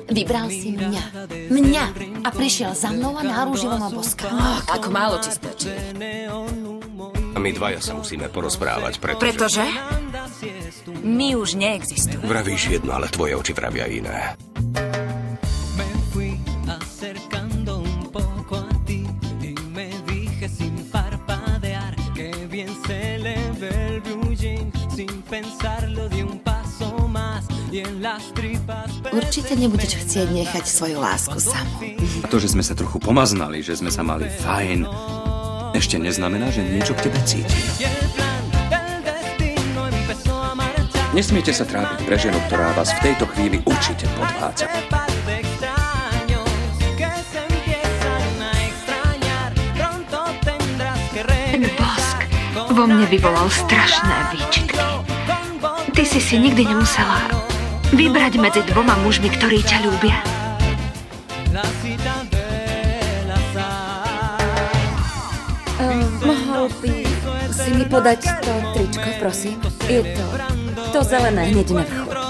Vybral si mňa. Mňa. A prišiel za mnou a náruživo ma boskal. Ako málo ti stačí. A my dvaja sa musíme porozprávať, Pretože? My už neexistujeme. Vravíš jedno, ale tvoje oči vravia iné. Určite nebudeš chcieť nechať svoju lásku samú. A to, že sme sa trochu pomaznali, že sme sa mali fajn, ešte neznamená, že niečo k tebe cítim. Nesmiete sa trápiť pre ženu, ktorá vás v tejto chvíli určite podvádza. Ten bosk vo mne vyvolal strašné výčitky. Ty si nikdy nemusela vybrať medzi dvoma mužmi, ktorí ťa ľúbia. Mohol by si mi podať to tričko, prosím? Je to zelené hneď na vrchu.